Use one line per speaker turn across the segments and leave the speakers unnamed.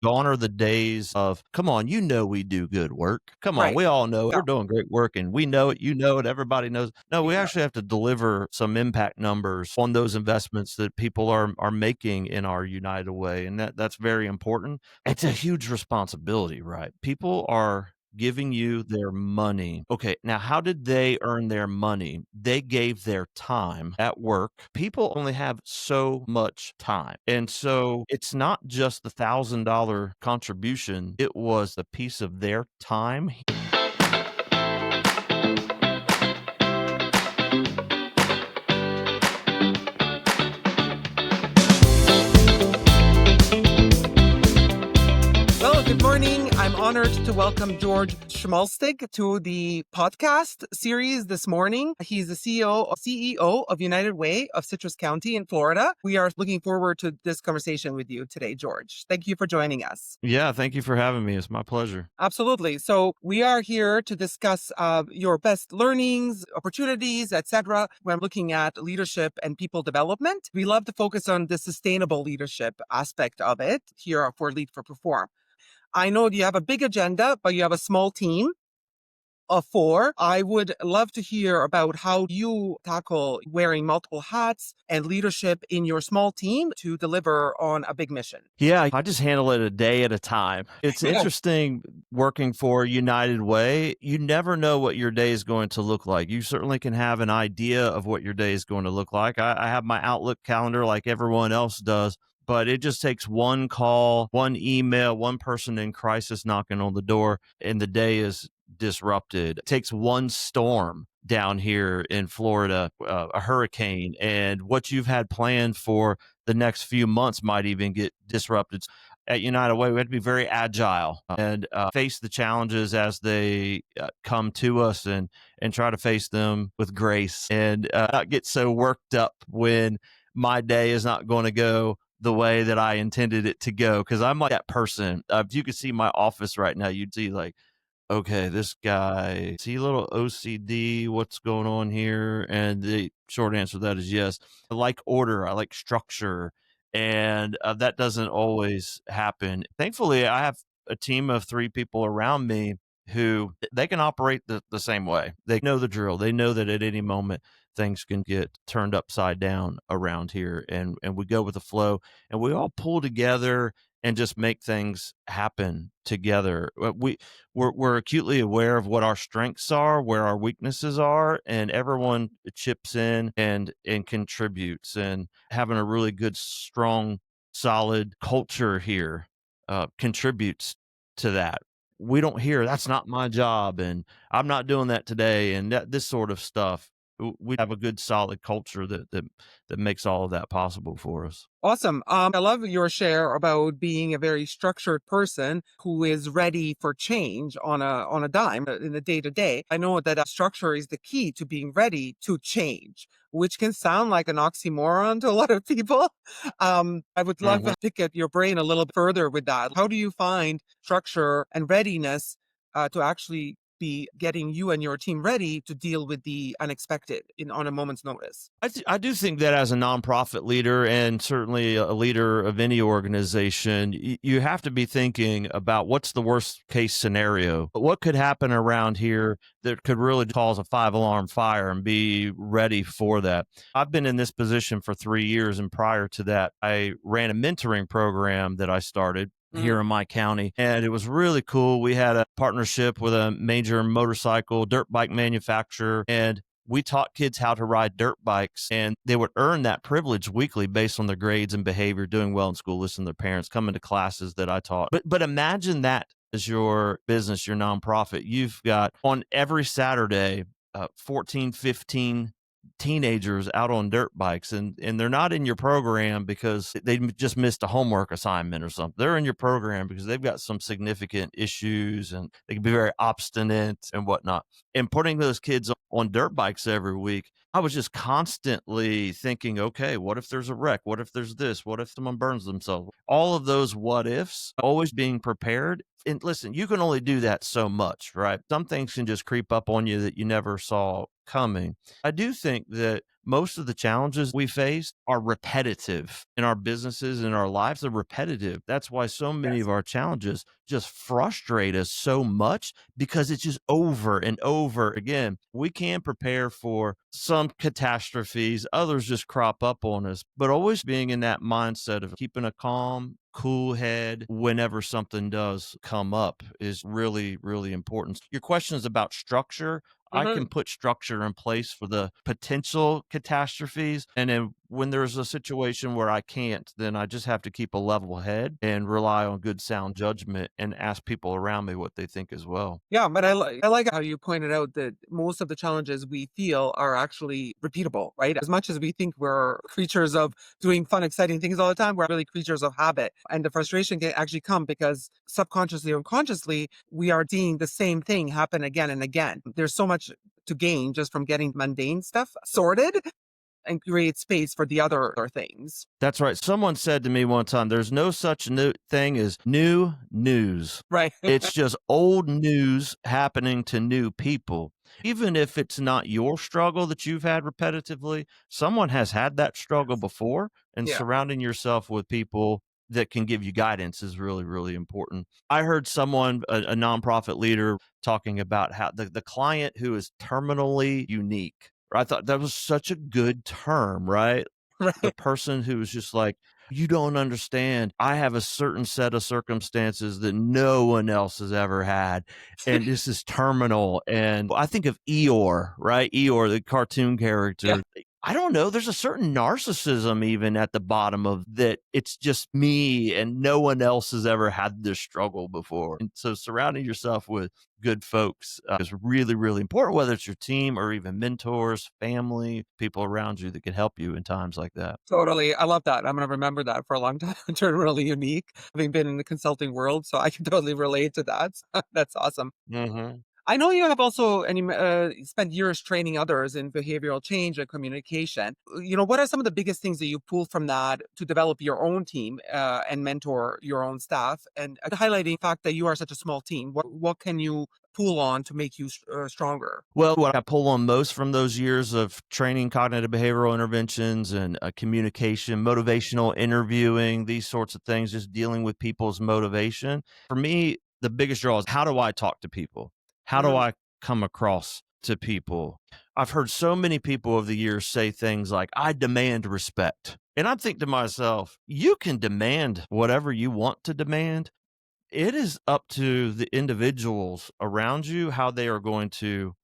Gone are the days of, come on, we do good work. Come on,
Right.
we all know it.
Yeah.
We're doing great work and we know it, everybody knows. No, we
Yeah.
actually have to deliver some impact numbers on those investments that people are making in our United Way. And that's very important. It's a huge responsibility, right? People are giving you their money. Okay, now how did they earn their money? They gave their time at work. People only have so much time. And so it's not just the $1,000 contribution, it was a piece of their time.
Well, good morning. I'm honored to welcome George Schmalstig to the podcast series this morning. He's the CEO of United Way of Citrus County in Florida. We are looking forward to this conversation with you today, George. Thank you for joining us.
Yeah, thank you for having me. It's my pleasure.
Absolutely. So we are here to discuss your best learnings, opportunities, etc. When looking at leadership and people development, we love to focus on the sustainable leadership aspect of it here for Lead for Perform. I know you have a big agenda, but you have a small team of four. I would love to hear about how you tackle wearing multiple hats and leadership in your small team to deliver on a big mission.
Yeah, I just handle it a day at a time. It's interesting working for United Way. You never know what your day is going to look like. You certainly can have an idea of what your day is going to look like. I have my Outlook calendar like everyone else does, but it just takes one call, one email, one person in crisis knocking on the door, and the day is disrupted. It takes one storm down here in Florida, a hurricane, and what you've had planned for the next few months might even get disrupted. At United Way, we have to be very agile and face the challenges as they come to us, and try to face them with grace, and not get so worked up when my day is not going to go the way that I intended it to go. Because I'm like that person. If you could see my office right now, you'd see like, okay, this guy, is he a little OCD? What's going on here? And the short answer to that is yes. I like order, I like structure, and that doesn't always happen. Thankfully, I have a team of three people around me who they can operate the same way. They know the drill. They know that at any moment things can get turned upside down around here, and we go with the flow, and we all pull together and just make things happen together. We're acutely aware of what our strengths are, where our weaknesses are, and everyone chips in and contributes. And having a really good, strong, solid culture here contributes to that. We don't hear that's not my job, and I'm not doing that today, and this sort of stuff. We have a good, solid culture that makes all of that possible for us.
Awesome. I love your share about being a very structured person who is ready for change on a dime in the day to day. I know that structure is the key to being ready to change, which can sound like an oxymoron to a lot of people. I would love to pick at your brain a little bit further with that. How do you find structure and readiness to actually be getting you and your team ready to deal with the unexpected on a moment's notice?
I do think that as a nonprofit leader, and certainly a leader of any organization, you have to be thinking about what's the worst case scenario. What could happen around here that could really cause a 5 alarm fire, and be ready for that. I've been in this position for 3 years, and prior to that, I ran a mentoring program that I started here in my county, and it was really cool. We had a partnership with a major motorcycle dirt bike manufacturer, and we taught kids how to ride dirt bikes, and they would earn that privilege weekly based on their grades and behavior, doing well in school, listening to their parents, coming to classes that I taught. But imagine that as your business, your nonprofit. You've got on every Saturday 14, 15 teenagers out on dirt bikes, and they're not in your program because they just missed a homework assignment or something. They're in your program because they've got some significant issues, and they can be very obstinate and whatnot. And putting those kids on dirt bikes every week, I was just constantly thinking, okay, what if there's a wreck? What if there's this? What if someone burns themselves? All of those what ifs, always being prepared. And listen, you can only do that so much, right? Some things can just creep up on you that you never saw coming. I do think that most of the challenges we face are repetitive in our businesses, in our lives. They're repetitive. That's why so many
Yes.
of our challenges just frustrate us so much because it's just over and over again. We can prepare for some catastrophes, others just crop up on us, but always being in that mindset of keeping a calm, cool head whenever something does come up is really, really important. Your question is about structure. I can
Mhm.
put structure in place for the potential catastrophes. And then when there's a situation where I can't, then I just have to keep a level head and rely on good sound judgment and ask people around me what they think as well.
Yeah, but I like how you pointed out that most of the challenges we feel are actually repeatable, right? As much as we think we're creatures of doing fun, exciting things all the time, we're really creatures of habit. And the frustration can actually come because subconsciously or unconsciously, we are seeing the same thing happen again and again. There's so much to gain just from getting mundane stuff sorted and create space for the other things.
That's right. Someone said to me one time, there's no such new thing as new news.
Right.
It's just old news happening to new people. Even if it's not your struggle that you've had repetitively, someone has had that struggle
Yes.
before, and
Yeah.
surrounding yourself with people that can give you guidance is really, really important. I heard someone, a nonprofit leader, talking about how the client who is terminally unique. I thought that was such a good term, right? The
Right.
person who's just like, "You don't understand. I have a certain set of circumstances that no one else has ever had, and this is terminal." And I think of Eeyore, right? Eeyore, the cartoon
Yeah.
character. I don't know, there's a certain narcissism even at the bottom of that. It's just me and no one else has ever had this struggle before. And so surrounding yourself with good folks is really, really important, whether it's your team or even mentors, family, people around you that can help you in times like that.
Totally. I love that. I'm gonna remember that for a long time. It's really unique, having been in the consulting world, so I can totally relate to that. That's awesome.
Hmm.
I know you have also spent years training others in behavioral change and communication. What are some of the biggest things that you pull from that to develop your own team and mentor your own staff? And highlighting the fact that you are such a small team, what can you pull on to make you stronger?
Well, what I pull on most from those years of training cognitive behavioral interventions and communication, motivational interviewing, these sorts of things, just dealing with people's motivation. For me, the biggest draw is how do I talk to people? How do
Mhm.
I come across to people? I've heard so many people over the years say things like, I demand respect. And I think to myself, you can demand whatever you want to demand. It is up to the individuals around you how they are going to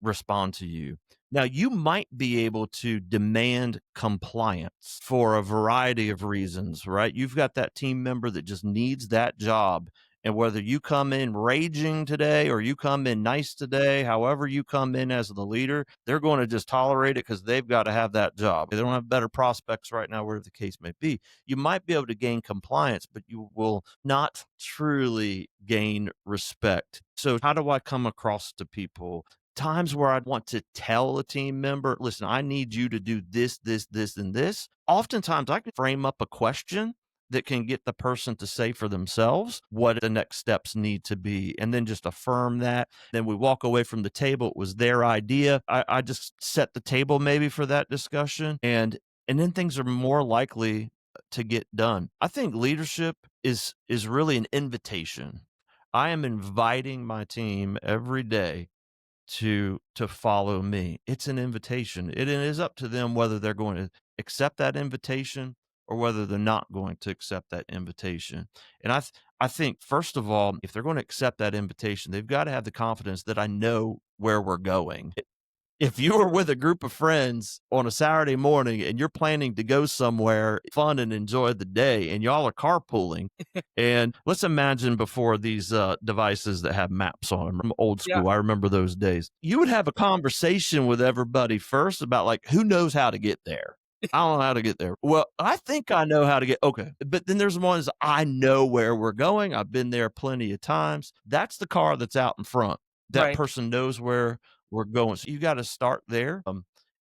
respond to you. Now, you might be able to demand compliance for a variety of reasons, right? You've got that team member that just needs that job. And whether you come in raging today or you come in nice today, however you come in as the leader, they're going to just tolerate it because they've got to have that job. They don't have better prospects right now, wherever the case may be. You might be able to gain compliance, but you will not truly gain respect. So, how do I come across to people? Times where I'd want to tell a team member, listen, I need you to do this, this, this, and this. Oftentimes I can frame up a question that can get the person to say for themselves what the next steps need to be and then just affirm that. Then we walk away from the table. It was their idea. I just set the table maybe for that discussion and then things are more likely to get done. I think leadership is really an invitation. I am inviting my team every day to follow me. It's an invitation. It is up to them whether they're going to accept that invitation or whether they're not going to accept that invitation. And I think first of all, if they're going to accept that invitation, they've got to have the confidence that I know where we're going. If you are with a group of friends on a Saturday morning and you're planning to go somewhere fun and enjoy the day and y'all are carpooling, and let's imagine before these devices that have maps on them, I'm old
Yeah.
school. I remember those days. You would have a conversation with everybody first about like, who knows how to get there? I don't know how to get there. Well, I think I know how to get, okay. But then there's ones I know where we're going. I've been there plenty of times. That's the car that's out in front. That
Right.
person knows where we're going. So you got to start there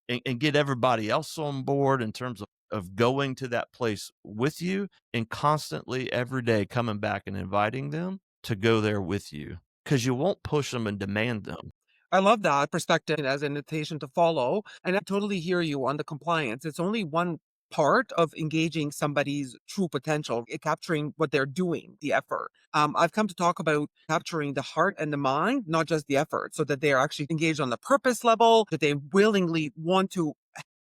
and get everybody else on board in terms of going to that place with you and constantly every day coming back and inviting them to go there with you because you won't push them and demand them.
I love that perspective as an invitation to follow. And I totally hear you on the compliance. It's only one part of engaging somebody's true potential, capturing what they're doing, the effort. I've come to talk about capturing the heart and the mind, not just the effort, so that they're actually engaged on the purpose level, that they willingly want to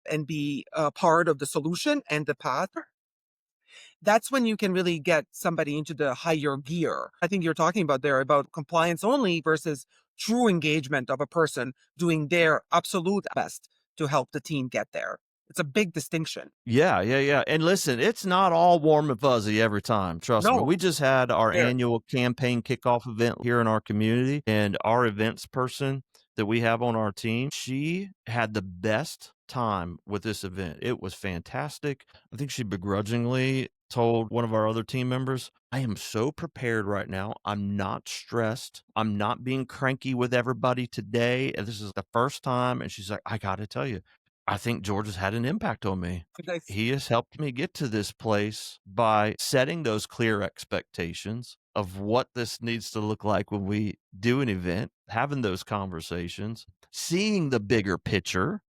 and be a part of the solution and the path. That's when you can really get somebody into the higher gear. I think you're talking about there about compliance only versus true engagement of a person doing their absolute best to help the team get there. It's a big distinction.
Yeah, yeah, yeah. And listen, it's not all warm and fuzzy every time. Trust me.
No,
We just had our
there.
annual campaign kickoff event here in our community, and our events person that we have on our team, she had the best time with this event. It was fantastic. I think she begrudgingly told one of our other team members, I am so prepared right now. I'm not stressed. I'm not being cranky with everybody today. And this is the first time. And she's like, I got to tell you, I think George has had an impact on me.
Nice.
He has helped me get to this place by setting those clear expectations of what this needs to look like when we do an event, having those conversations, seeing the bigger picture,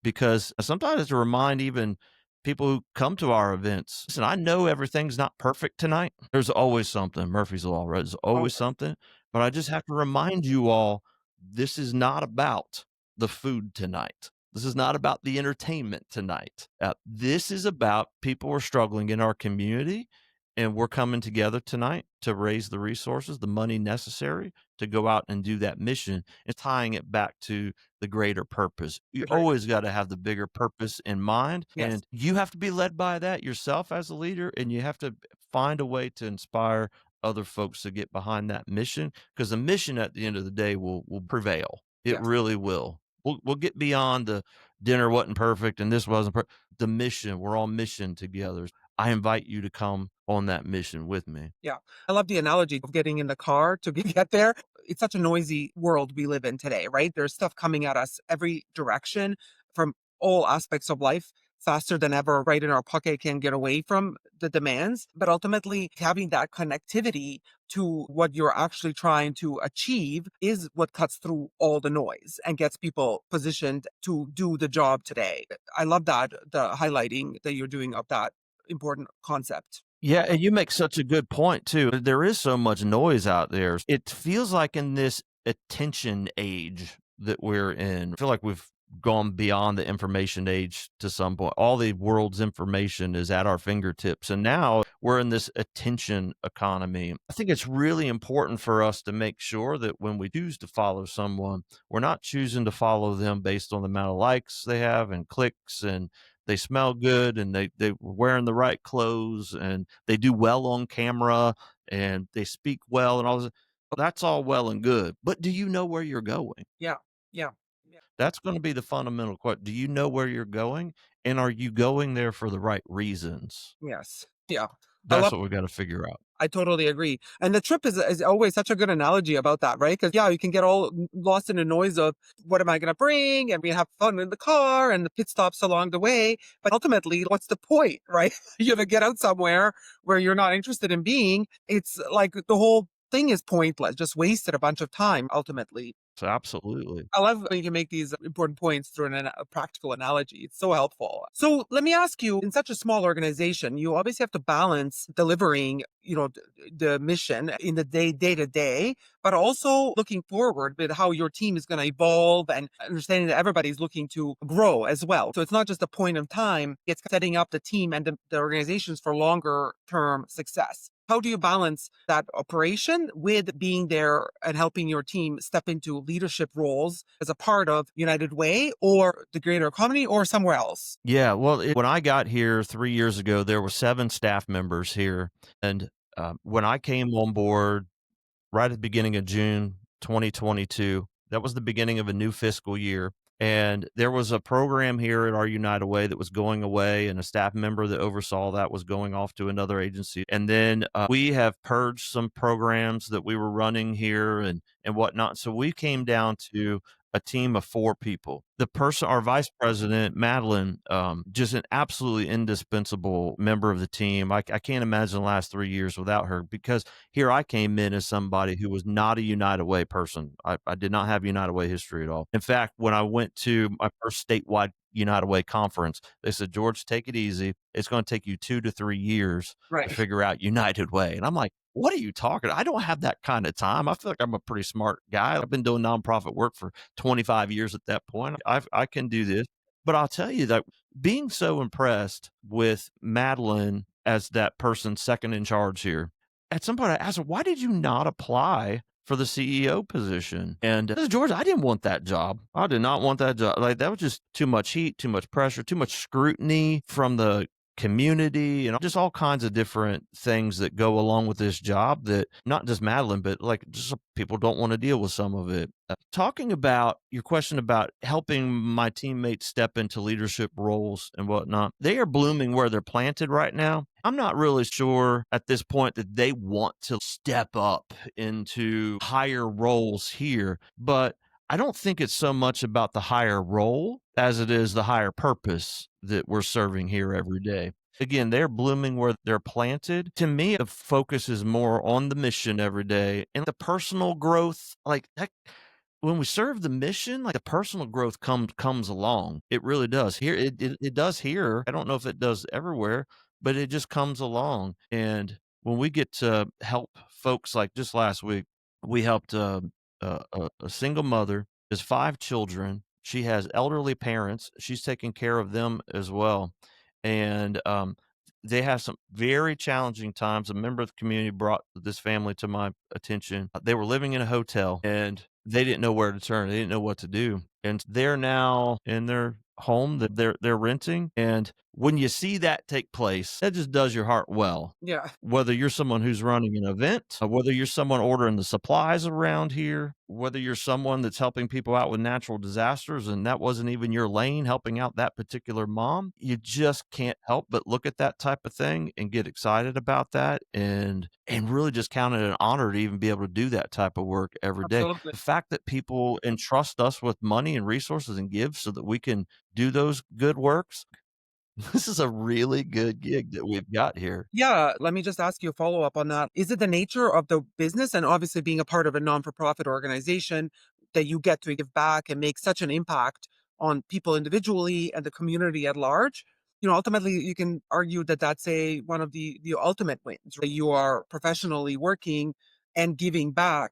because sometimes it's to remind even people who come to our events, listen, I know everything's not perfect tonight. There's always something. Murphy's Law, right? There's
Oh,
always something. But I just have to remind you all, this is not about the food tonight. This is not about the entertainment tonight. This is about people who are struggling in our community, and we're coming together tonight to raise the resources, the money necessary to go out and do that mission, and tying it back to the greater purpose. You
the great.
always got to have the bigger purpose in mind,
Yes.
and you have to be led by that yourself as a leader, and you have to find a way to inspire other folks to get behind that mission, because the mission at the end of the day will prevail. It
Yes.
really will. We'll get beyond the dinner wasn't perfect and this wasn't the mission. We're on mission together. I invite you to come on that mission with me.
Yeah. I love the analogy of getting in the car to get there. It's such a noisy world we live in today, right? There's stuff coming at us every direction from all aspects of life faster than ever, right in our pocket, can get away from the demands. But ultimately, having that connectivity to what you're actually trying to achieve is what cuts through all the noise and gets people positioned to do the job today. I love that, the highlighting that you're doing of that important concept.
Yeah, and you make such a good point too. There is so much noise out there. It feels like in this attention age that we're in, I feel like we've gone beyond the information age to some point. All the world's information is at our fingertips. And now we're in this attention economy. I think it's really important for us to make sure that when we choose to follow someone, we're not choosing to follow them based on the amount of likes they have and clicks, and they smell good, and they were wearing the right clothes, and they do well on camera, and they speak well and all this. That's all well and good. But do you know where you're going?
Yeah. Yeah. Yeah.
That's going to be the fundamental question. Do you know where you're going? And are you going there for the right reasons?
Yes. Yeah. I
That's
love
what we got to figure out.
I totally agree. And the trip is always such a good analogy about that, right? Because yeah, you can get all lost in the noise of what am I going to bring, and we have fun in the car and the pit stops along the way. But ultimately, what's the point, right? You're going to get out somewhere where you're not interested in being. It's like the whole thing is pointless, just wasted a bunch of time ultimately.
So absolutely.
I love when you can make these important points through a practical analogy. It's so helpful. So let me ask you, in such a small organization, you obviously have to balance delivering, the mission in the day to day, but also looking forward with how your team is going to evolve and understanding that everybody's looking to grow as well. So it's not just a point of time, it's setting up the team and the organizations for longer term success. How do you balance that operation with being there and helping your team step into leadership roles as a part of United Way or the greater economy or somewhere else?
Yeah. Well, when I got here 3 years ago, there were 7 staff members here. And when I came on board, right at the beginning of June 2022. That was the beginning of a new fiscal year. And there was a program here at our United Way that was going away, and a staff member that oversaw that was going off to another agency. And then we have purged some programs that we were running here and whatnot. So we came down to a team of 4 people. The person our vice president, Madeline, just an absolutely indispensable member of the team. I can't imagine the last 3 years without her because here I came in as somebody who was not a United Way person. I did not have United Way history at all. In fact, when I went to my first statewide United Way conference, they said, "George, take it easy. It's gonna take you 2 to 3 years to
Right.
figure out United Way." And I'm like, "What are you talking? I don't have that kind of time." I feel like I'm a pretty smart guy. I've been doing nonprofit work for 25 years at that point. I can do this. But I'll tell you that being so impressed with Madeline as that person second in charge here, at some point I asked her, "Why did you not apply for the CEO position?" And George, I didn't want that job. I did not want that job. Like that was just too much heat, too much pressure, too much scrutiny from the community and just all kinds of different things that go along with this job that not just Madeline, but like just people don't want to deal with some of it. Talking about your question about helping my teammates step into leadership roles and whatnot, they are blooming where they're planted right now. I'm not really sure at this point that they want to step up into higher roles here, but I don't think it's so much about the higher role as it is the higher purpose that we're serving here every day. Again, they're blooming where they're planted. To me, the focus is more on the mission every day and the personal growth. Like that, when we serve the mission, like the personal growth comes along. It really does. Here, it does here. I don't know if it does everywhere, but it just comes along. And when we get to help folks, like just last week, we helped a single mother, has 5 children. She has elderly parents. She's taking care of them as well. And they have some very challenging times. A member of the community brought this family to my attention. They were living in a hotel and they didn't know where to turn. They didn't know what to do. And they're now in their home that they're renting. And when you see that take place, that just does your heart well.
Yeah.
Whether you're someone who's running an event, whether you're someone ordering the supplies around here, whether you're someone that's helping people out with natural disasters and that wasn't even your lane, helping out that particular mom, you just can't help but look at that type of thing and get excited about that and really just count it an honor to even be able to do that type of work every day.
Absolutely.
The fact that people entrust us with money and resources and give so that we can do those good works, this is a really good gig that we've got here.
Yeah, let me just ask you a follow-up on that. Is it the nature of the business and obviously being a part of a non-for-profit organization that you get to give back and make such an impact on people individually and the community at large? Ultimately, you can argue that that's one of the ultimate wins, right? You are professionally working and giving back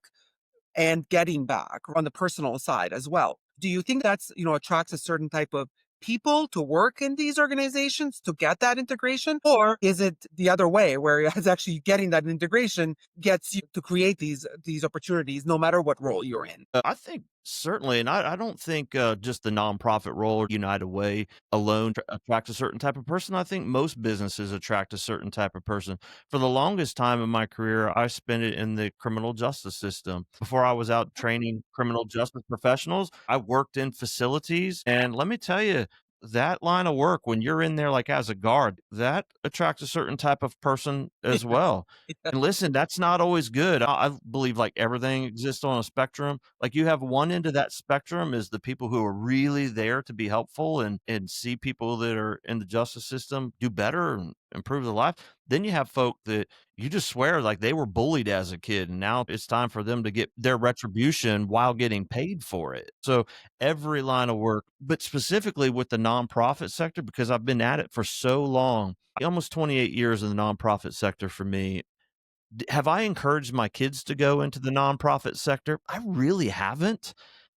and getting back on the personal side as well. Do you think attracts a certain type of people to work in these organizations to get that integration? Or is it the other way where it's actually getting that integration gets you to create these opportunities no matter what role you're in?
I think certainly, and I don't think just the nonprofit role or United Way alone attracts a certain type of person. I think most businesses attract a certain type of person. For the longest time in my career, I spent it in the criminal justice system. Before I was out training criminal justice professionals, I worked in facilities. And let me tell you, that line of work, when you're in there like as a guard, that attracts a certain type of person as well. And listen, that's not always good. I believe like everything exists on a spectrum. Like you have one end of that spectrum is the people who are really there to be helpful and see people that are in the justice system do better and improve their life. Then you have folk that you just swear like they were bullied as a kid and now it's time for them to get their retribution while getting paid for it. So every line of work, but specifically with the nonprofit sector, because I've been at it for so long, almost 28 years in the nonprofit sector for me. Have I encouraged my kids to go into the nonprofit sector? I really haven't.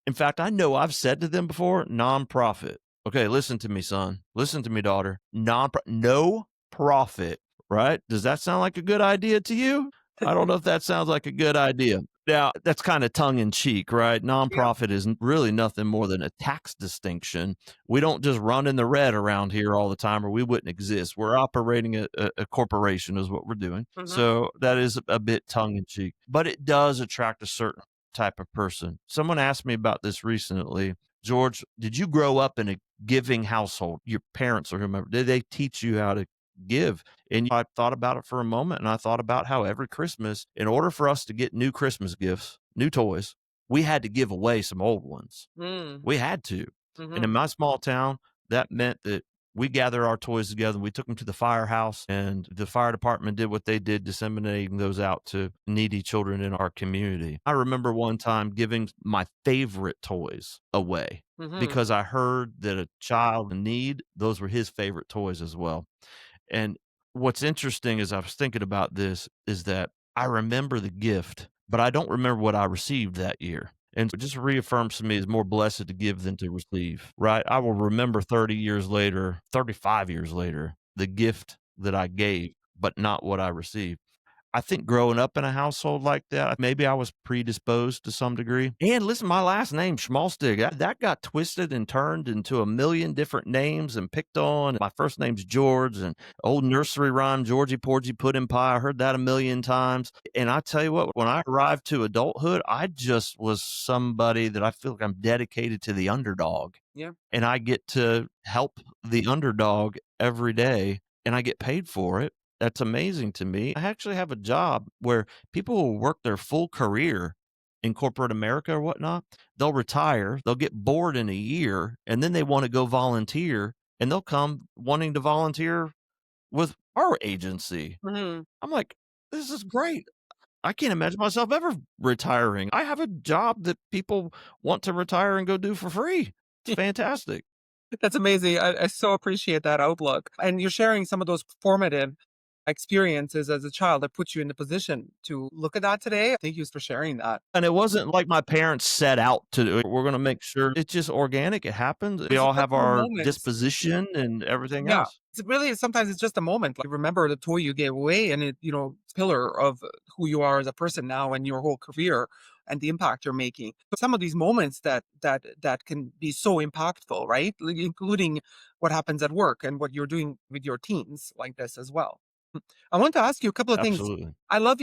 In fact, I know I've said to them before, nonprofit. Okay, listen to me, son. Listen to me, daughter. No profit, right? Does that sound like a good idea to you? I don't know if that sounds like a good idea. Now, that's kind of tongue in cheek, right?
Yeah.
Nonprofit is really nothing more than a tax distinction. We don't just run in the red around here all the time or we wouldn't exist. We're operating a corporation is what we're doing.
Mhm.
So that is a bit tongue in cheek, but it does attract a certain type of person. Someone asked me about this recently. George, did you grow up in a giving household? Your parents or whomever, did they teach you how to give? And I thought about it for a moment and I thought about how every Christmas, in order for us to get new Christmas gifts, new toys, we had to give away some old ones.
Mm,
We had to. And in
mhm.
my small town, that meant that we gathered our toys together. We took them to the firehouse, and the fire department did what they did, disseminating those out to needy children in our community. I remember one time giving my favorite toys away
Mhm.
because I heard that a child in need, those were his favorite toys as well. And what's interesting as I was thinking about this is that I remember the gift, but I don't remember what I received that year. And it just reaffirms to me it's more blessed to give than to receive, right? I will remember 30 years later, 35 years later, the gift that I gave, but not what I received. I think growing up in a household like that, maybe I was predisposed to some degree. And listen, my last name, Schmalstig, that got twisted and turned into a million different names and picked on. My first name's George, and old nursery rhyme, Georgie Porgy Pudding Pie. I heard that a million times. And I tell you what, when I arrived to adulthood, I just was somebody that I feel like I'm dedicated to the underdog,
Yeah.
and I get to help the underdog every day and I get paid for it. That's amazing to me. I actually have a job where people will work their full career in corporate America or whatnot. They'll retire, they'll get bored in a year, and then they want to go volunteer, and they'll come wanting to volunteer with our agency.
Mhm.
I'm like, this is great. I can't imagine myself ever retiring. I have a job that people want to retire and go do for free. It's fantastic.
That's amazing. I so appreciate that outlook. And you're sharing some of those formative experiences as a child that put you in the position to look at that today. Thank you for sharing that.
And it wasn't like my parents set out to do it. We're gonna make sure it's just organic, it happens. We
It's
all
just
have
the
our
moments.
disposition and everything
Yeah.
else.
It's really sometimes it's just a moment. Like remember the toy you gave away and it's pillar of who you are as a person now and your whole career and the impact you're making. But some of these moments that can be so impactful, right? Like, including what happens at work and what you're doing with your teams like this as well. I want to ask you a couple of things.
Absolutely.
I love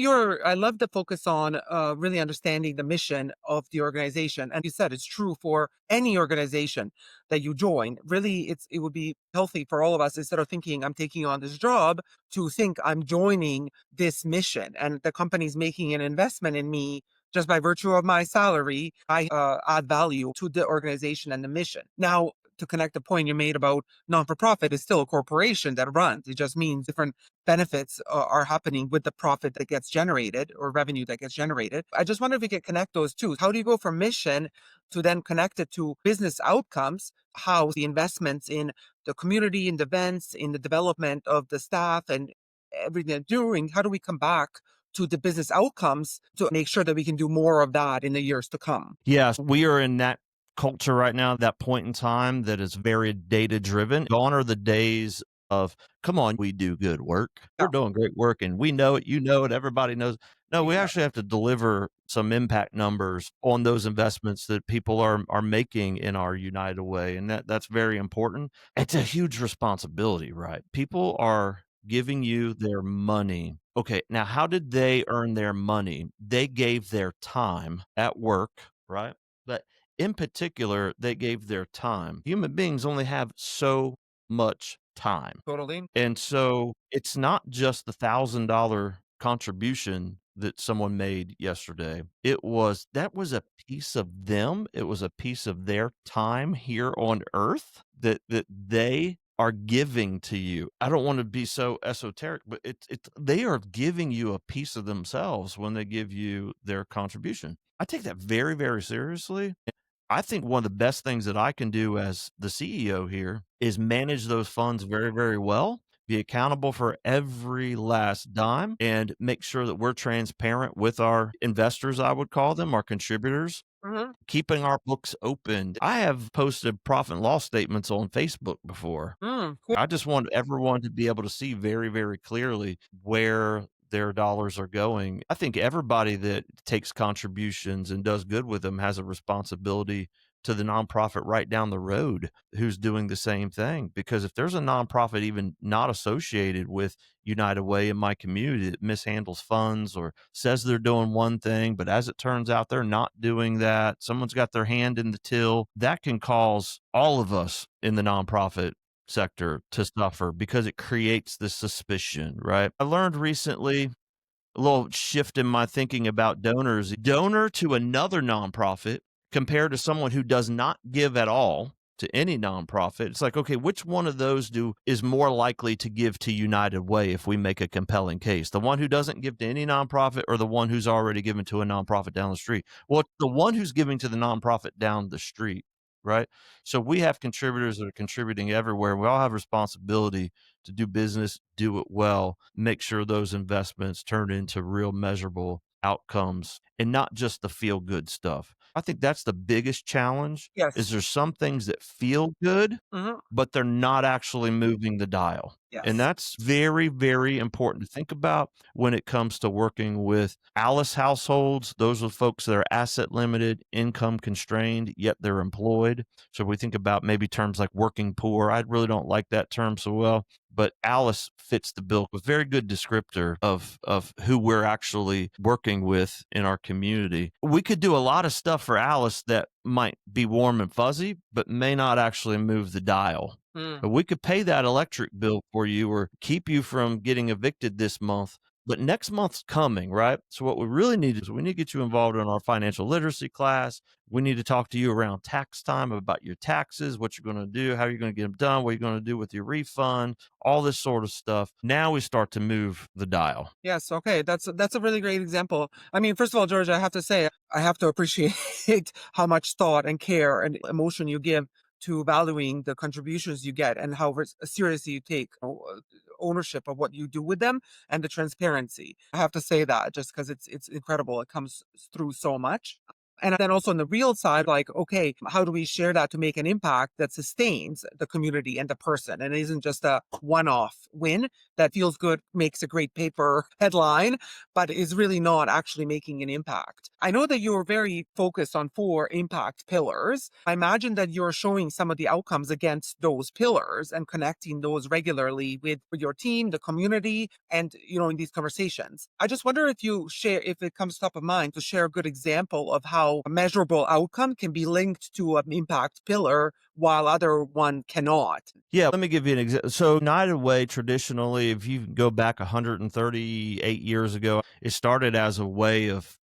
the focus on really understanding the mission of the organization. And you said it's true for any organization that you join. Really, it would be healthy for all of us instead of thinking I'm taking on this job to think I'm joining this mission and the company's making an investment in me just by virtue of my salary. I add value to the organization and the mission. Now, to connect the point you made about non for profit is still a corporation that runs. It just means different benefits are happening with the profit that gets generated or revenue that gets generated. I just wonder if we could connect those two. How do you go from mission to then connect it to business outcomes? How the investments in the community, in the events, in the development of the staff and everything they're doing, how do we come back to the business outcomes to make sure that we can do more of that in the years to come?
Yes, we are in that culture right now, that point in time that is very data driven. Gone are the days of, come on, we do good work.
Yeah,
We're doing great work and we know it, you know it, everybody knows. No, we actually
exactly.
have to deliver some impact numbers on those investments that people are making in our United Way. And that's very important. It's a huge responsibility, right? People are giving you their money. Okay, now how did they earn their money? They gave their time at work, right? But in particular, they gave their time. Human beings only have so much time.
Totally.
And so it's not just the $1,000 contribution that someone made yesterday. That was a piece of them. It was a piece of their time here on earth that they are giving to you. I don't want to be so esoteric, but they are giving you a piece of themselves when they give you their contribution. I take that very, very seriously. I think one of the best things that I can do as the CEO here is manage those funds very, very well, be accountable for every last dime, and make sure that we're transparent with our investors, I would call them, our contributors,
Mhm.
keeping our books open. I have posted profit and loss statements on Facebook before.
Cool.
I just want everyone to be able to see very, very clearly where their dollars are going. I think everybody that takes contributions and does good with them has a responsibility to the nonprofit right down the road who's doing the same thing. Because if there's a nonprofit even not associated with United Way in my community that mishandles funds or says they're doing one thing, but as it turns out, they're not doing that, someone's got their hand in the till, that can cause all of us in the nonprofit sector to suffer because it creates this suspicion, right? I learned recently a little shift in my thinking about donors. Donor to another nonprofit compared to someone who does not give at all to any nonprofit. It's like, okay, which one of those do is more likely to give to United Way if we make a compelling case? The one who doesn't give to any nonprofit or the one who's already given to a nonprofit down the street? Well, it's the one who's giving to the nonprofit down the street, right? So we have contributors that are contributing everywhere. We all have responsibility to do business, do it well, make sure those investments turn into real measurable outcomes and not just the feel good stuff. I think that's the biggest challenge is
Yes.
there's some things that feel good,
Hmm.
but they're not actually moving the dial. And
Yes.
that's very, very important to think about when it comes to working with Alice households. Those are folks that are asset limited, income constrained, yet they're employed. So we think about maybe terms like working poor. I really don't like that term so well, but Alice fits the bill with very good descriptor of who we're actually working with in our community. We could do a lot of stuff for Alice that might be warm and fuzzy, but may not actually move the dial.
Mm.
But we could pay that electric bill for you or keep you from getting evicted this month. But next month's coming, right? So what we really need is we need to get you involved in our financial literacy class. We need to talk to you around tax time about your taxes, what you're going to do, how you're going to get them done, what you're going to do with your refund, all this sort of stuff. Now we start to move the dial.
Yes. Okay. That's a really great example. I mean, first of all, George, I have to say, I have to appreciate how much thought and care and emotion you give to valuing the contributions you get and how seriously you take ownership of what you do with them and the transparency. I have to say that just because it's incredible. It comes through so much. And then also on the real side, like, okay, how do we share that to make an impact that sustains the community and the person and isn't just a one-off win that feels good, makes a great paper headline, but is really not actually making an impact. I know that you're very focused on 4 impact pillars. I imagine that you're showing some of the outcomes against those pillars and connecting those regularly with your team, the community, and in these conversations. I just wonder if you share, if it comes top of mind, to share a good example of how a measurable outcome can be linked to an impact pillar while other one cannot.
Yeah, let me give you an example. So United Way traditionally, if you go back 138 years ago, it started as a way of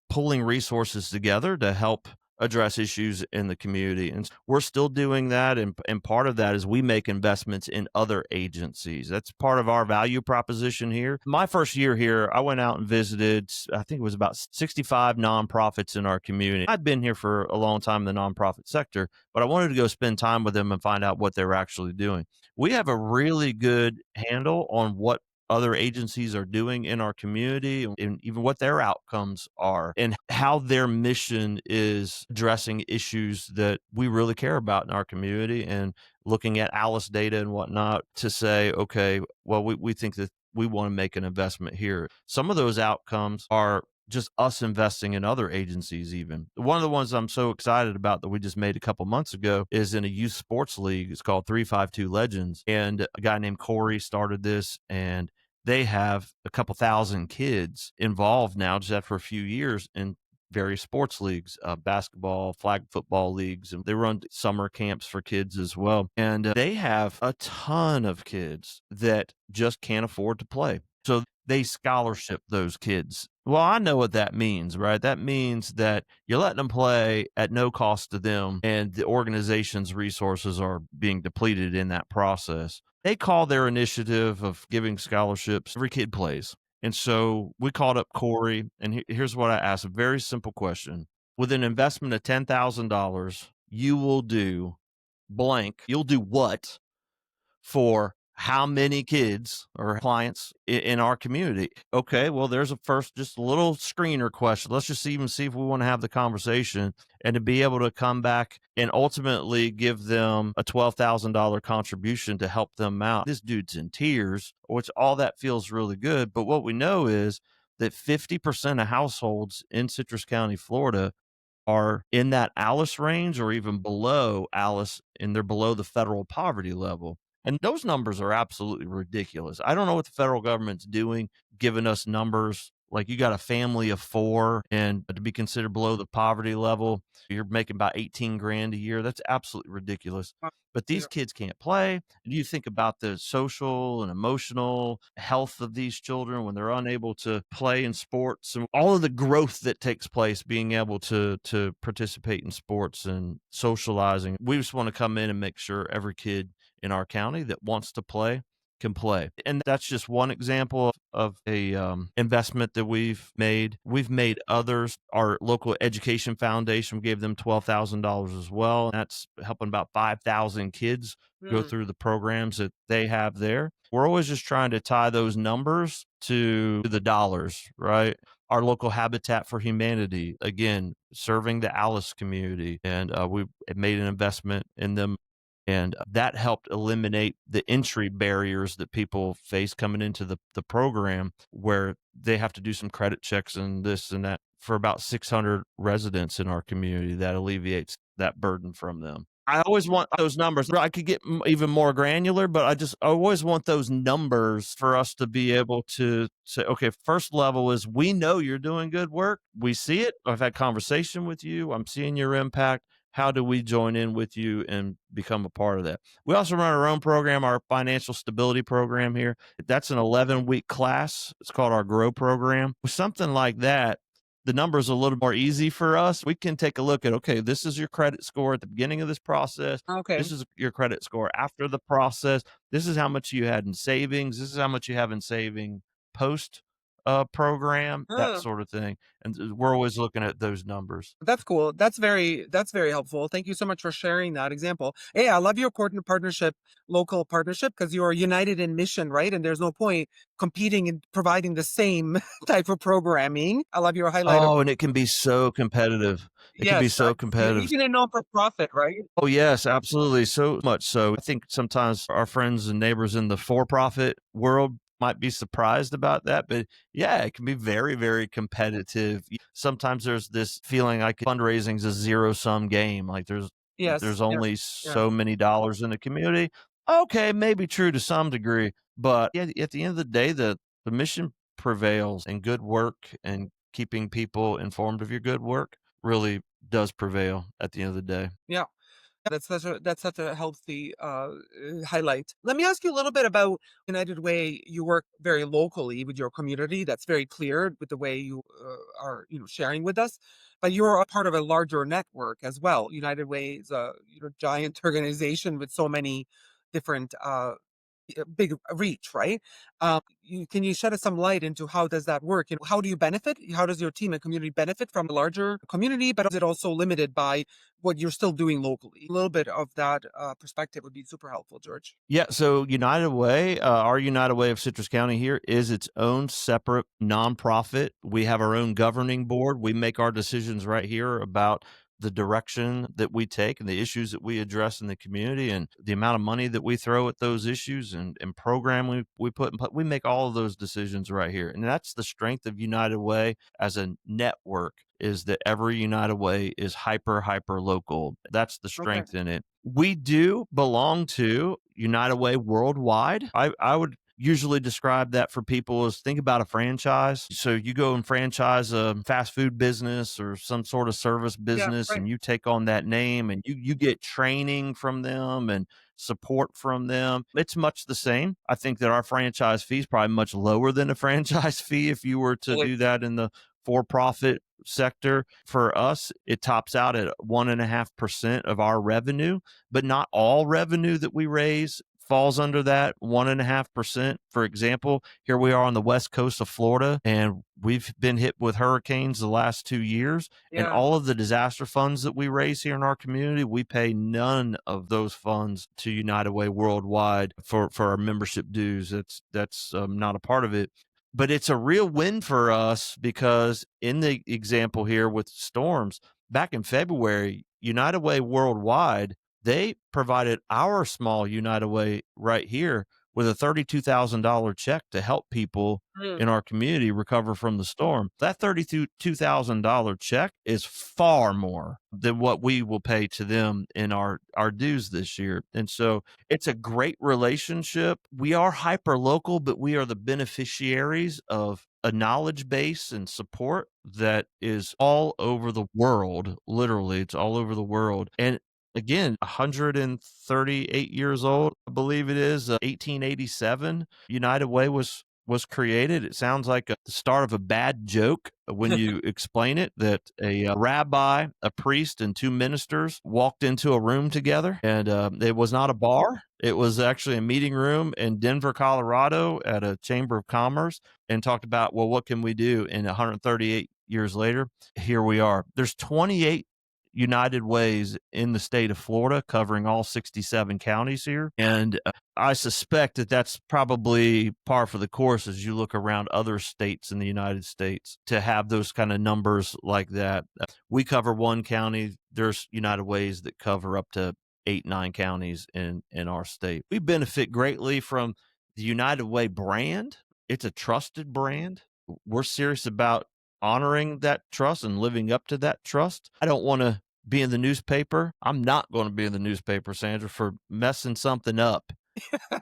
pulling resources together to help address issues in the community. And we're still doing that. And part of that is we make investments in other agencies. That's part of our value proposition here. My first year here, I went out and visited, I think it was about 65 nonprofits in our community. I'd been here for a long time in the nonprofit sector, but I wanted to go spend time with them and find out what they were actually doing. We have a really good handle on what other agencies are doing in our community and even what their outcomes are and how their mission is addressing issues that we really care about in our community and looking at Alice data and whatnot to say, okay, well, we think that we want to make an investment here. Some of those outcomes are just us investing in other agencies even. One of the ones I'm so excited about that we just made a couple months ago is in a youth sports league. It's called 352 Legends. And a guy named Corey started this and they have a couple thousand kids involved now just after a few years in various sports leagues, basketball, flag football leagues, and they run summer camps for kids as well. And they have a ton of kids that just can't afford to play. So they scholarship those kids. Well, I know what that means, right? That means that you're letting them play at no cost to them, and the organization's resources are being depleted in that process. They call their initiative of giving scholarships, every kid plays. And so we called up Corey, and here's what I asked, a very simple question. With an investment of $10,000, you will do blank. You'll do what for how many kids or clients in our community? Okay, well, there's a first, just a little screener question. Let's just even see if we want to have the conversation and to be able to come back and ultimately give them a $12,000 contribution to help them out. This dude's in tears, which all that feels really good. But what we know is that 50% of households in Citrus County, Florida, are in that Alice range or even below Alice, and they're below the federal poverty level. And those numbers are absolutely ridiculous. I don't know what the federal government's doing, giving us numbers Like you got a family of 4 and to be considered below the poverty level, you're making about 18 grand a year. That's absolutely ridiculous. But these
Yeah.
kids can't play. And you think about the social and emotional health of these children when they're unable to play in sports and all of the growth that takes place being able to participate in sports and socializing. We just want to come in and make sure every kid in our county that wants to play can play. And that's just one example of a investment that we've made. We've made others. Our local education foundation gave them $12,000 as well. That's helping about 5,000 kids go
Mm.
through the programs that they have there. We're always just trying to tie those numbers to the dollars, right? Our local Habitat for Humanity, again, serving the Alice community. And we made an investment in them and that helped eliminate the entry barriers that people face coming into the program where they have to do some credit checks and this and that for about 600 residents in our community. That alleviates that burden from them. I always want those numbers. I could get even more granular, but I always want those numbers for us to be able to say, okay, first level is we know you're doing good work. We see it. I've had conversation with you. I'm seeing your impact. How do we join in with you and become a part of that? We also run our own program, our financial stability program here. That's an 11-week class. It's called our Grow program. With something like that, the numbers are a little more easy for us. We can take a look at, okay, this is your credit score at the beginning of this process.
Okay.
This is your credit score after the process. This is how much you had in savings. This is how much you have in saving post program, that
Huh.
sort of thing. And we're always looking at those numbers.
That's cool. That's very helpful. Thank you so much for sharing that example. Hey, I love your coordinate partnership, local partnership, because you are united in mission, right? And there's no point competing and providing the same type of programming. I love your highlight of
Oh, and it can be so competitive. It can be
yes,
so competitive.
even in non for profit, right?
Oh, yes, absolutely. So much so. I think sometimes our friends and neighbors in the for-profit world might be surprised about that, but yeah, it can be very, very competitive. Sometimes there's this feeling like fundraising is a zero-sum game. Like
Yes.
there's
Yeah.
only
Yeah.
so many dollars in the community. Okay, maybe true to some degree, but yeah, at the end of the day, the mission prevails and good work and keeping people informed of your good work really does prevail at the end of the day.
Yeah. That's such a healthy highlight. Let me ask you a little bit about United Way. You work very locally with your community. That's very clear with the way you are, sharing with us. But you're a part of a larger network as well. United Way is a giant organization with so many different big reach, right? Can you shed us some light into how does that work? How do you benefit? How does your team and community benefit from a larger community? But is it also limited by what you're still doing locally? A little bit of that perspective would be super helpful, George.
Yeah, so United Way, our United Way of Citrus County here is its own separate nonprofit. We have our own governing board. We make our decisions right here about the direction that we take and the issues that we address in the community and the amount of money that we throw at those issues and program we put in place. We make all of those decisions right here. And that's the strength of United Way as a network is that every United Way is hyper local. That's the
Okay.
strength in it. We do belong to United Way worldwide. I would usually describe that for people as think about a franchise. So you go and franchise a fast food business or some sort of service
Yeah.
business
Right.
and you take on that name and you get training from them and support from them. It's much the same. I think that our franchise fee is probably much lower than a franchise fee if you were to
Totally.
do that in the for-profit sector. For us, it tops out at 1.5% of our revenue, but not all revenue that we raise falls under that 1.5%. For example, here we are on the west coast of Florida, and we've been hit with hurricanes the last 2 years. And
Yeah.
all of the disaster funds that we raise here in our community, we pay none of those funds to United Way Worldwide for our membership dues. That's not a part of it. But it's a real win for us because in the example here with storms, back in February, United Way Worldwide, they provided our small United Way right here with a $32,000 check to help people
Mm.
in our community recover from the storm. That $32,000 check is far more than what we will pay to them in our dues this year. And so it's a great relationship. We are hyper local, but we are the beneficiaries of a knowledge base and support that is all over the world. Literally, it's all over the world. And again, 138 years old, I believe it is, 1887. United Way was created. It sounds like the start of a bad joke when you explain it, that a rabbi, a priest, and two ministers walked into a room together, and it was not a bar. It was actually a meeting room in Denver, Colorado, at a chamber of commerce, and talked about, well, what can we do? And 138 years later, here we are. There's 28 United Ways in the state of Florida, covering all 67 counties here. And I suspect that that's probably par for the course as you look around other states in the United States to have those kind of numbers like that. We cover one county. There's United Ways that cover up to 8, 9 counties in our state. We benefit greatly from the United Way brand. It's a trusted brand. We're serious about honoring that trust and living up to that trust. I don't want to be in the newspaper. I'm not going to be in the newspaper, Sandra, for messing something up.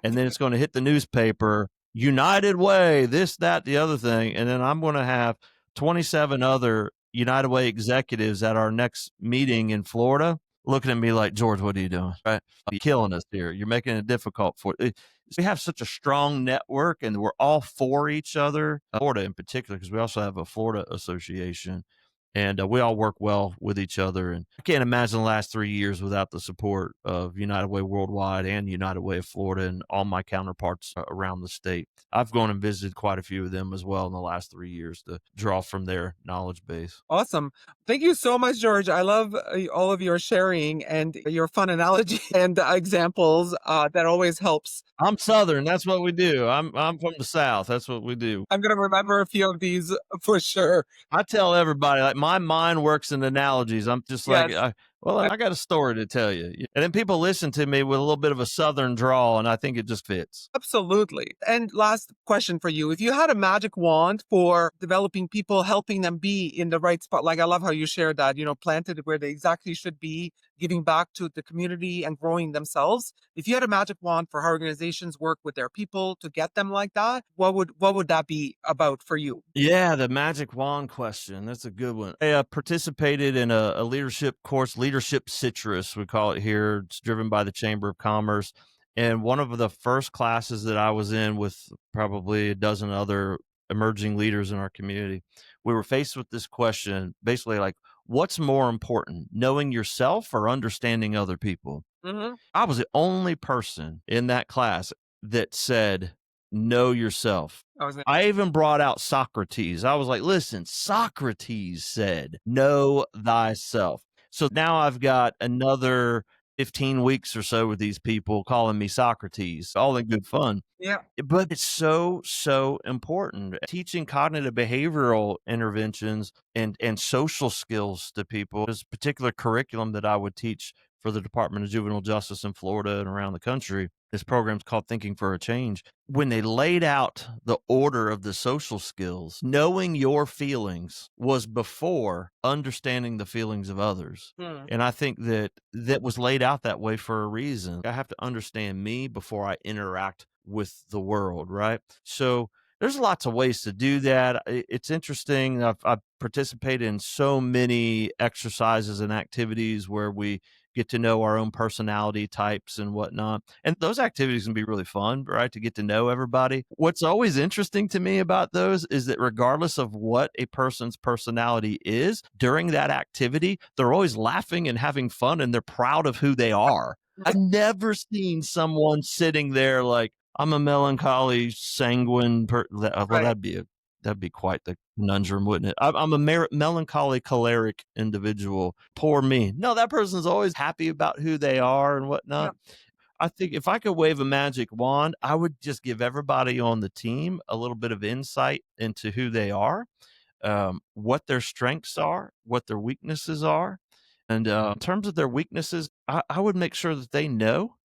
And then it's going to hit the newspaper, United Way, this, that, the other thing. And then I'm going to have 27 other United Way executives at our next meeting in Florida looking at me like, George, what are you doing? Right? You're killing us here. You're making it difficult for it. We have such a strong network and we're all for each other, Florida in particular, because we also have a Florida association and we all work well with each other. And I can't imagine the last 3 years without the support of United Way Worldwide and United Way of Florida and all my counterparts around the state. I've gone and visited quite a few of them as well in the last 3 years to draw from their knowledge base.
Awesome. Thank you so much, George. I love all of your sharing and your fun analogy and examples. That always helps.
I'm Southern. That's what we do. I'm from the South. That's what we do.
I'm going to remember a few of these for sure.
I tell everybody, like, my mind works in analogies. I'm just like,
Yes.
I got a story to tell you. And then people listen to me with a little bit of a Southern drawl, and I think it just fits.
Absolutely. And last question for you. If you had a magic wand for developing people, helping them be in the right spot, like I love how you shared that, planted where they exactly should be, giving back to the community and growing themselves. If you had a magic wand for how organizations work with their people to get them like that, what would that be about for you?
Yeah, the magic wand question. That's a good one. I participated in a leadership course, Leadership Citrus, we call it here. It's driven by the Chamber of Commerce. And one of the first classes that I was in with probably a dozen other emerging leaders in our community, we were faced with this question, basically like, what's more important, knowing yourself or understanding other people?
Hmm.
I was the only person in that class that said, know yourself.
I was
I even brought out Socrates. I was like, listen, Socrates said, know thyself. So now I've got another 15 weeks or so with these people calling me Socrates, all in good fun.
Yeah.
But it's so, so important. Teaching cognitive behavioral interventions and social skills to people is a particular curriculum that I would teach for the Department of Juvenile Justice in Florida and around the country. This program's called Thinking for a Change. When they laid out the order of the social skills, knowing your feelings was before understanding the feelings of others.
Hmm.
And I think that was laid out that way for a reason. I have to understand me before I interact with the world, right? So there's lots of ways to do that. It's interesting. I've participated in so many exercises and activities where we get to know our own personality types and whatnot. And those activities can be really fun, right? To get to know everybody. What's always interesting to me about those is that regardless of what a person's personality is, during that activity, they're always laughing and having fun and they're proud of who they are. I've never seen someone sitting there like, I'm a melancholy, sanguine well,
Right.
that'd be quite the conundrum, wouldn't it? I'm a melancholy, choleric individual. Poor me. No, that person's always happy about who they are and
Yeah.
whatnot. I think if I could wave a magic wand, I would just give everybody on the team a little bit of insight into who they are, what their strengths are, what their weaknesses are. And in terms of their weaknesses, I would make sure that they know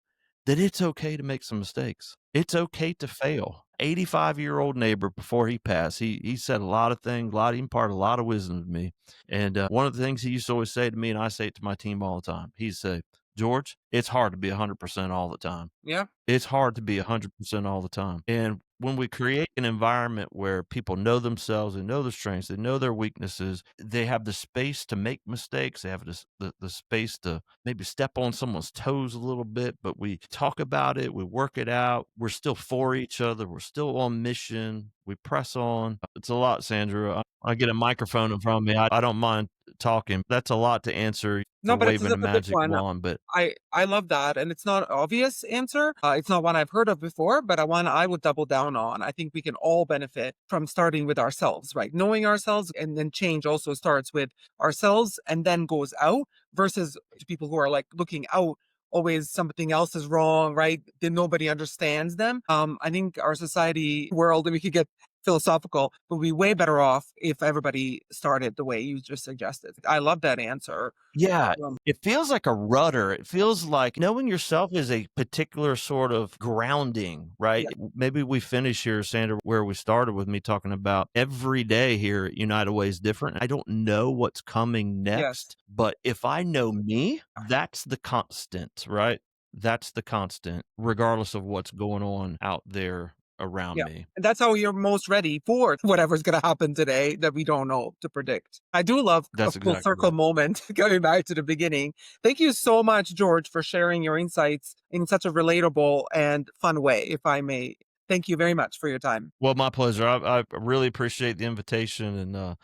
that it's okay to make some mistakes. It's okay to fail. 85-year-old neighbor before he passed, he said a lot of things, he imparted a lot of wisdom to me. And one of the things he used to always say to me, and I say it to my team all the time, he'd say, George, it's hard to be 100% all the time.
Yeah.
It's hard to be 100% all the time. And when we create an environment where people know themselves, they know their strengths, they know their weaknesses, they have the space to make mistakes, they have the space to maybe step on someone's toes a little bit, but we talk about it, we work it out, we're still for each other, we're still on mission, we press on. It's a lot, Sandra. I get a microphone in front of me. I don't mind talking. That's a lot to answer
No,
for
but it's
waving a
a good
magic
one.
wand, but
I love that, and it's not an obvious answer. It's not one I've heard of before, but a one I would double down on. I think we can all benefit from starting with ourselves, right? Knowing ourselves, and then change also starts with ourselves and then goes out versus people who are like looking out. Always something else is wrong, right? Then nobody understands them. I think our society world, and we could get philosophical, would be way better off if everybody started the way you just suggested. I love that answer.
yeah,
Um,
it feels like a rudder. It feels like knowing yourself is a particular sort of grounding, right?
yeah,
Maybe we finish here, Sandra, where we started with me talking about every day here at United Way is different. I don't know what's coming
yes.
next, but if I know me, that's the constant, right? That's the constant, regardless of what's going on out there around
Yeah.
me.
And that's how you're most ready for whatever's going to happen today that we don't know to predict. I do love a
That's
full
exactly
circle
right.
moment going back to the beginning. Thank you so much, George, for sharing your insights in such a relatable and fun way, if I may. Thank you very much for your time.
Well, my pleasure. I really appreciate the invitation and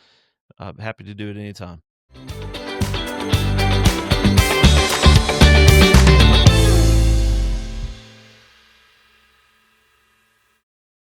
I'm happy to do it anytime.